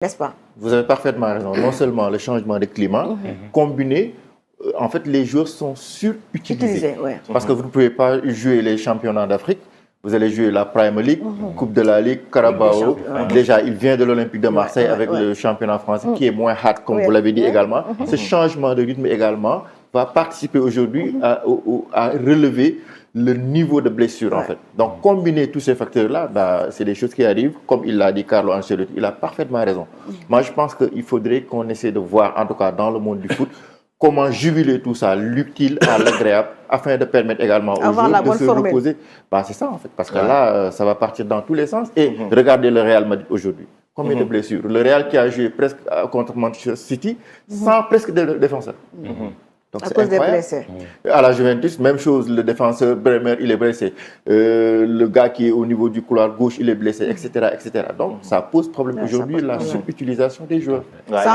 N'est-ce pas? Vous avez parfaitement raison. Non seulement le changement de climat, combiné, en fait, les joueurs sont surutilisés. Ouais. Parce que vous ne pouvez pas jouer les championnats d'Afrique. Vous allez jouer la Premier League, Coupe de la Ligue, Carabao. Déjà, il vient de l'Olympique de Marseille avec le championnat français qui est moins hard, comme vous l'avez dit également. Ce changement de rythme également va participer aujourd'hui à relever le niveau de blessure, en fait. Donc, combiner tous ces facteurs-là, bah, c'est des choses qui arrivent. Comme il l'a dit, Carlo Ancelotti, il a parfaitement raison. Moi, je pense qu'il faudrait qu'on essaie de voir, en tout cas dans le monde du foot, comment juguler tout ça, l'utile à l'agréable, afin de permettre également aux joueurs de se reposer. Bah, c'est ça, en fait, parce que là, ça va partir dans tous les sens. Et regardez le Real Madrid aujourd'hui. Combien de blessures? Le Real qui a joué presque contre Manchester City sans presque de défenseur. Donc, à cause des blessés. À la Juventus, même chose, le défenseur Bremer, il est blessé. Le gars qui est au niveau du couloir gauche, il est blessé, etc. etc. Donc, ça pose problème aujourd'hui, la surutilisation des joueurs.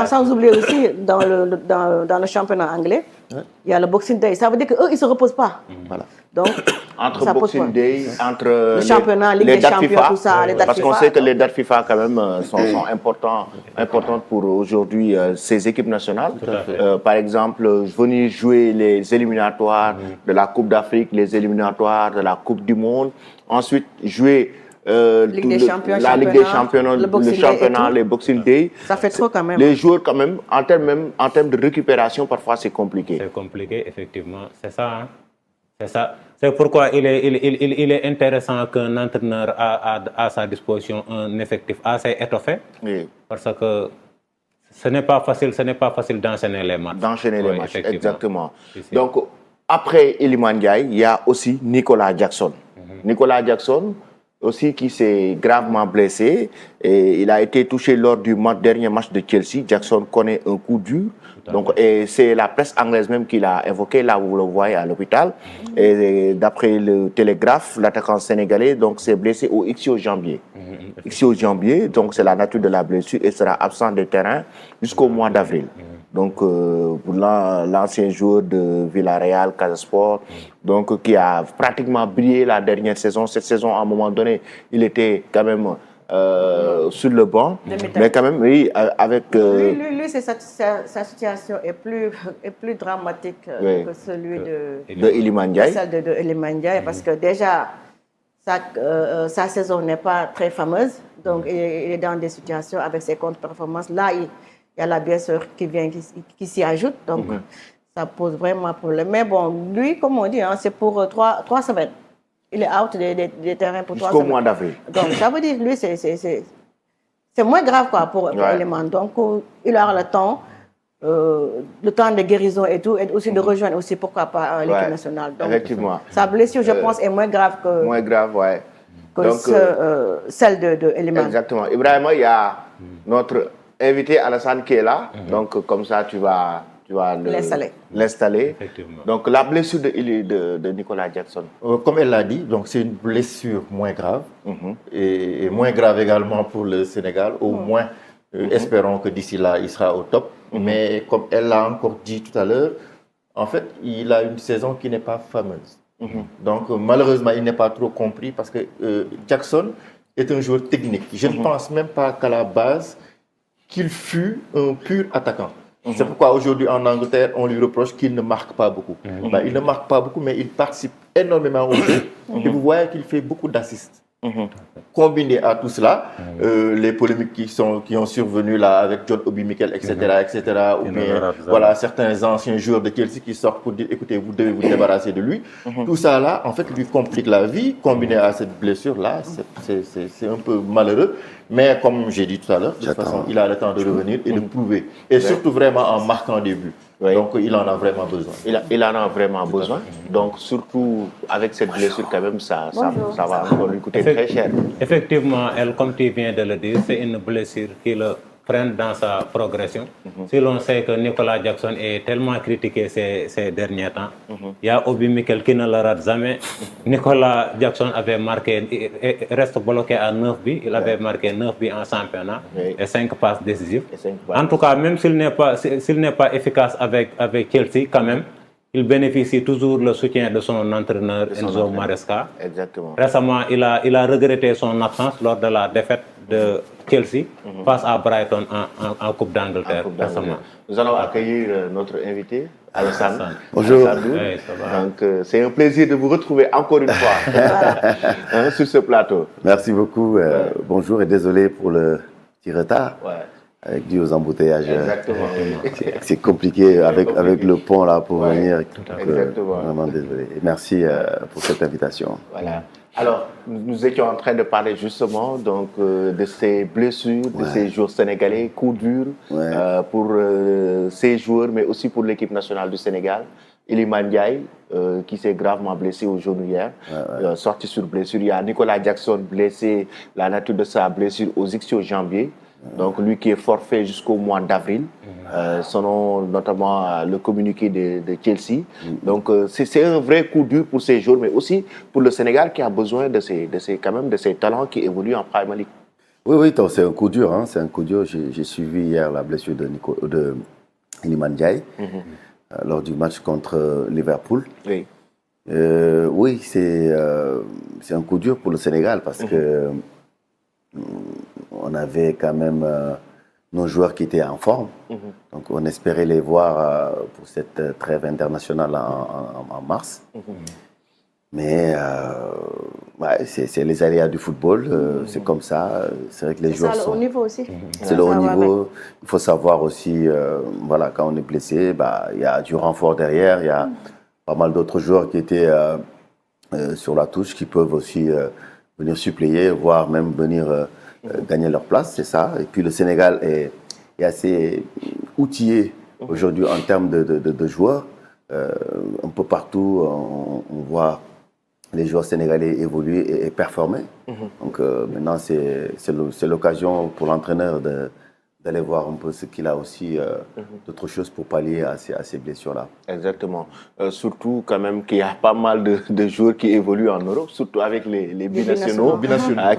Sans oublier aussi, dans le championnat anglais, il y a le Boxing Day. Ça veut dire qu'eux, ils ne se reposent pas. Voilà. Donc, entre Boxing Day, entre le championnat, Ligue des Champions, FIFA, tout ça, les dates parce qu'on sait que les dates FIFA quand même sont importantes pour aujourd'hui ces équipes nationales. Par exemple, venir jouer les éliminatoires de la Coupe d'Afrique, les éliminatoires de la Coupe du Monde, ensuite jouer la Ligue des Champions, le championnat, les Boxing Day. Ça fait trop quand même. Les joueurs quand même, en termes de récupération, parfois c'est compliqué. C'est compliqué, effectivement. C'est ça. Hein? C'est ça. C'est pourquoi il est intéressant qu'un entraîneur a à sa disposition un effectif assez étoffé. Oui. Parce que ce n'est pas facile d'enchaîner les matchs. D'enchaîner les matchs, exactement. Donc, après Iliman Ndiaye, il y a aussi Nicolas Jackson. Nicolas Jackson, aussi qui s'est gravement blessé. Et il a été touché lors du dernier match de Chelsea. Jackson connaît un coup dur. Donc, et c'est la presse anglaise même qui l'a évoqué, là où vous le voyez à l'hôpital. Et d'après le Télégraphe, l'attaquant sénégalais s'est blessé au ischio-jambier. Ischio-jambier, donc c'est la nature de la blessure et sera absent des terrains jusqu'au mois d'avril. Donc, pour l'ancien joueur de Villarreal, Casa Sport, donc qui a pratiquement brillé la dernière saison. Cette saison, à un moment donné, il était quand même sur le banc, mais quand même, oui, avec... Lui sa situation est plus dramatique que celui de Iliman Ndiaye. Celle de Iliman Ndiaye, parce que déjà, sa saison n'est pas très fameuse, donc il est dans des situations avec ses contre-performances. Là, il y a la blessure qui s'y ajoute, donc ça pose vraiment problème. Mais bon, lui, comme on dit, hein, c'est pour 3 semaines. Il est out des terrains pour 3 semaines. Jusqu'au mois d'avril. Donc, ça veut dire que lui, c'est moins grave quoi, pour Iliman. Donc, il aura le temps de guérison et tout, et aussi de rejoindre aussi, pourquoi pas, l'équipe nationale. Donc, effectivement. Sa blessure, je pense, est moins grave que... Moins grave, ouais. Donc, celle de Iliman. Exactement. Ibrahima, il y a notre invité Alassane qui est là. Donc, comme ça, tu vas l'installer. Donc, la blessure de Nicolas Jackson. Comme elle l'a dit, donc c'est une blessure moins grave et moins grave également pour le Sénégal. Au moins, espérons que d'ici là, il sera au top. Mais comme elle l'a encore dit tout à l'heure, en fait, il a une saison qui n'est pas fameuse. Donc, malheureusement, il n'est pas trop compris parce que Jackson est un joueur technique. Je ne pense même pas qu'à la base, qu'il fut un pur attaquant. C'est pourquoi aujourd'hui en Angleterre, on lui reproche qu'il ne marque pas beaucoup. Ben, il ne marque pas beaucoup, mais il participe énormément au jeu. Et vous voyez qu'il fait beaucoup d'assists. Combiné à tout cela, les polémiques qui ont survenu là avec John Obi Mikel, etc., ou bien voilà, certains anciens joueurs de Chelsea qui sortent pour dire écoutez, vous devez vous débarrasser de lui. Tout ça là, en fait, lui complique la vie. Combiné à cette blessure là, c'est un peu malheureux. Mais comme j'ai dit tout à l'heure, de toute façon, il a le temps de revenir et de prouver. Et surtout vraiment en marquant des buts. Donc il en a vraiment besoin. Il en a vraiment besoin. Donc surtout avec cette blessure quand même, ça va encore lui coûter très cher. Effectivement, comme tu viens de le dire, c'est une blessure qui le freine dans sa progression. Si l'on sait que Nicolas Jackson est tellement critiqué ces derniers temps, il y a Obi Mikel qui ne le rate jamais. Nicolas Jackson avait marqué, reste bloqué à 9 buts, il avait marqué 9 buts en championnat et 5 passes décisives. En tout cas, même s'il n'est pas efficace avec Chelsea, quand même, il bénéficie toujours le soutien de son entraîneur Enzo Maresca. Exactement. Récemment, il a regretté son absence lors de la défaite Chelsea face à Brighton en Coupe d'Angleterre. Nous allons accueillir notre invité, Alassane. Bonjour. Oui, ça va. Donc, c'est un plaisir de vous retrouver encore une fois sur ce plateau. Merci beaucoup. Bonjour et désolé pour le petit retard. Ouais. Dû aux embouteillages. Exactement. C'est compliqué avec le pont là pour venir. Exactement. Vraiment désolé. Et merci pour cette invitation. Voilà. Alors, nous étions en train de parler justement donc, de ces blessures, de ces joueurs sénégalais, coups durs pour ces joueurs, mais aussi pour l'équipe nationale du Sénégal. Iliman Ndiaye, qui s'est gravement blessé au genou hier, sorti sur blessure. Il y a Nicolas Jackson blessé, la nature de sa blessure aux ischio-jambiers. Donc, lui qui est forfait jusqu'au mois d'avril, selon notamment le communiqué de Chelsea. Donc, c'est un vrai coup dur pour ces joueurs, mais aussi pour le Sénégal qui a besoin de ces talents qui évoluent en Premier League. Oui, c'est un coup dur. Hein, c'est un coup dur. J'ai suivi hier la blessure de Iliman Ndiaye lors du match contre Liverpool. Oui. Oui, c'est un coup dur pour le Sénégal parce que on avait quand même nos joueurs qui étaient en forme. Donc on espérait les voir pour cette trêve internationale en mars. Mais c'est les aléas du football, c'est comme ça. C'est vrai que les joueurs sont... C'est le haut niveau aussi. C'est le haut niveau. Il faut savoir aussi, voilà, quand on est blessé, il y a du renfort derrière. Il y a pas mal d'autres joueurs qui étaient sur la touche qui peuvent aussi venir suppléer, voire même venir gagner leur place, c'est ça. Et puis le Sénégal est assez outillé aujourd'hui en termes de joueurs. Un peu partout, on voit les joueurs sénégalais évoluer et performer. Donc maintenant, c'est l'occasion pour l'entraîneur d'aller voir un peu ce qu'il a aussi d'autres choses pour pallier à ces blessures-là. Exactement. Surtout quand même qu'il y a pas mal de joueurs qui évoluent en Europe, surtout avec les binationaux,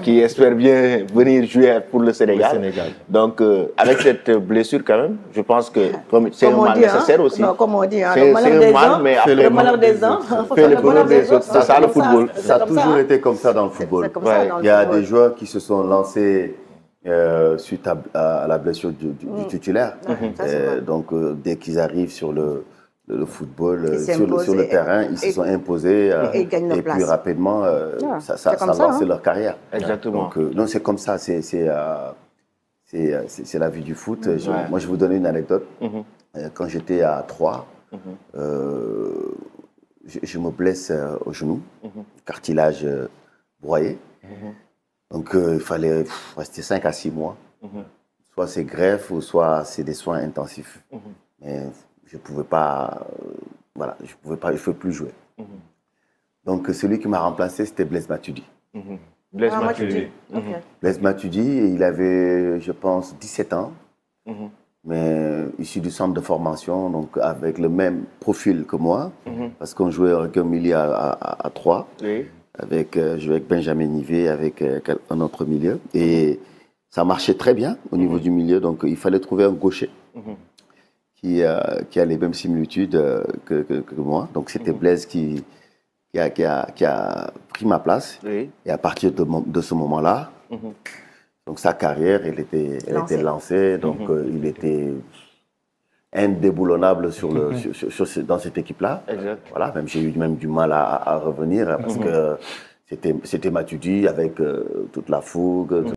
qui espèrent bien venir jouer pour le Sénégal. Donc avec cette blessure quand même, je pense que c'est un mal nécessaire aussi. Non, comme on dit, c'est un mal, mais après le malheur des uns, fait le bonheur des autres. C'est ça le football. Ça a toujours été comme ça dans le football. Il y a des joueurs qui se sont lancés suite à la blessure du titulaire. Donc, dès qu'ils arrivent sur le football, sur le terrain, ils se sont imposés et puis rapidement, ça a lancé leur carrière. Exactement. Donc, non, c'est comme ça, c'est la vie du foot. Moi, je vais vous donner une anecdote. Quand j'étais à 3, je me blesse au genou, cartilage broyé. Donc, il fallait rester 5 à 6 mois. Soit c'est greffe ou soit c'est des soins intensifs. Mais je ne pouvais pas, je ne pouvais plus jouer. Donc, celui qui m'a remplacé, c'était Blaise Matuidi. Blaise Matuidi. Blaise Matuidi, il avait, je pense, 17 ans. Mais issu du centre de formation, donc avec le même profil que moi, parce qu'on jouait avec un milieu à 3. Oui. Je jouais avec Benjamin Nivet, avec un autre milieu. Et ça marchait très bien au niveau du milieu. Donc, il fallait trouver un gaucher qui a les mêmes similitudes que moi. Donc, c'était Blaise qui a pris ma place. Oui. Et à partir de ce moment-là, donc sa carrière, elle était lancée. Donc, il était indéboulonnable dans cette équipe-là. Voilà, même j'ai eu du mal à revenir parce que c'était Matuidi avec toute la fougue.